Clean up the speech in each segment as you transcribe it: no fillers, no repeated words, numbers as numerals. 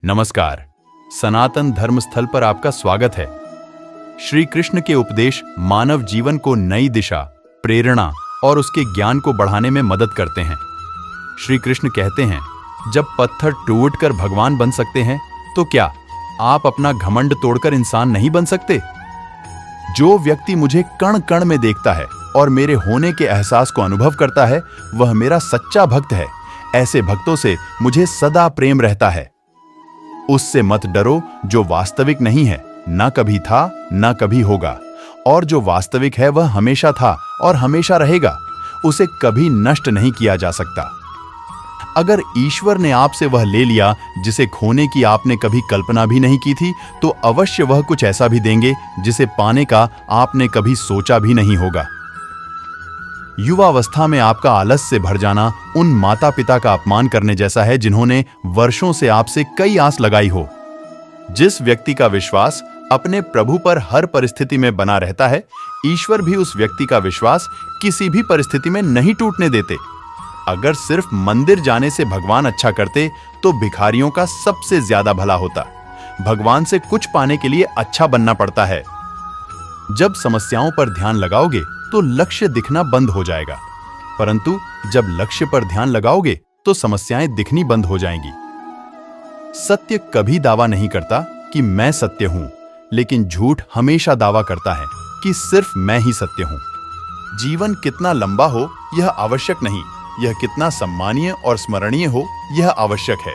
नमस्कार। सनातन धर्म स्थल पर आपका स्वागत है। श्री कृष्ण के उपदेश मानव जीवन को नई दिशा, प्रेरणा और उसके ज्ञान को बढ़ाने में मदद करते हैं। श्री कृष्ण कहते हैं, जब पत्थर टूटकर भगवान बन सकते हैं तो क्या आप अपना घमंड तोड़कर इंसान नहीं बन सकते? जो व्यक्ति मुझे कण कण में देखता है और मेरे होने के एहसास को अनुभव करता है, वह मेरा सच्चा भक्त है। ऐसे भक्तों से मुझे सदा प्रेम रहता है। उससे मत डरो जो वास्तविक नहीं है, ना कभी था ना कभी होगा, और जो वास्तविक है वह हमेशा था और हमेशा रहेगा। उसे कभी नष्ट नहीं किया जा सकता। अगर ईश्वर ने आपसे वह ले लिया जिसे खोने की आपने कभी कल्पना भी नहीं की थी, तो अवश्य वह कुछ ऐसा भी देंगे जिसे पाने का आपने कभी सोचा भी नहीं होगा। युवावस्था में आपका आलस से भर जाना उन माता पिता का अपमान करने जैसा है जिन्होंने वर्षों से आपसे कई आस लगाई हो। जिस व्यक्ति का विश्वास अपने प्रभु पर हर परिस्थिति में बना रहता है, ईश्वर भी उस व्यक्ति का विश्वास किसी भी परिस्थिति में नहीं टूटने देते। अगर सिर्फ मंदिर जाने से भगवान अच्छा करते तो भिखारियों का सबसे ज्यादा भला होता। भगवान से कुछ पाने के लिए अच्छा बनना पड़ता है। जब समस्याओं पर ध्यान लगाओगे तो लक्ष्य दिखना बंद हो जाएगा, परंतु जब लक्ष्य पर ध्यान लगाओगे तो समस्याएं दिखनी बंद हो जाएंगी। सत्य कभी दावा नहीं करता कि मैं सत्य हूं, लेकिन झूठ हमेशा दावा करता है कि सिर्फ मैं ही सत्य हूं। जीवन कितना लंबा हो यह आवश्यक नहीं, यह कितना सम्मानीय और स्मरणीय हो यह आवश्यक है।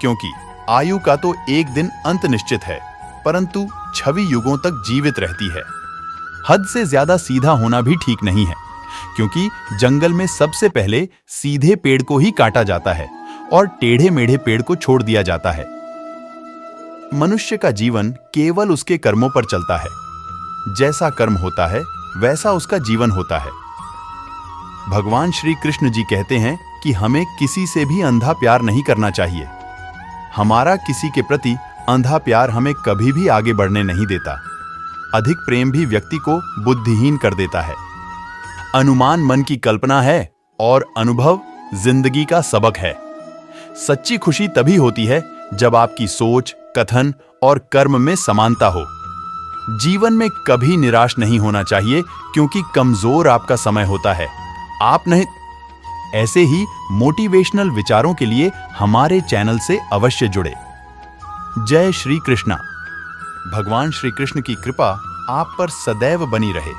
क्योंकि आयु का तो एक दिन अंत निश्चित है, परंतु छवि युगों तक जीवित रहती है। हद से ज्यादा सीधा होना भी ठीक नहीं है, क्योंकि जंगल में सबसे पहले सीधे पेड़ को ही काटा जाता है और टेढ़े मेढ़े पेड़ को छोड़ दिया जाता है। मनुष्य का जीवन केवल उसके कर्मों पर चलता है। जैसा कर्म होता है वैसा उसका जीवन होता है। भगवान श्री कृष्ण जी कहते हैं कि हमें किसी से भी अंधा प्यार नहीं करना चाहिए। हमारा किसी के प्रति अंधा प्यार हमें कभी भी आगे बढ़ने नहीं देता। अधिक प्रेम भी व्यक्ति को बुद्धिहीन कर देता है। अनुमान मन की कल्पना है और अनुभव जिंदगी का सबक है। सच्ची खुशी तभी होती है जब आपकी सोच, कथन और कर्म में समानता हो। जीवन में कभी निराश नहीं होना चाहिए, क्योंकि कमजोर आपका समय होता है, आप नहीं। ऐसे ही मोटिवेशनल विचारों के लिए हमारे चैनल से अवश्य जुड़े। जय श्री कृष्णा। भगवान श्री कृष्ण की कृपा आप पर सदैव बनी रहे।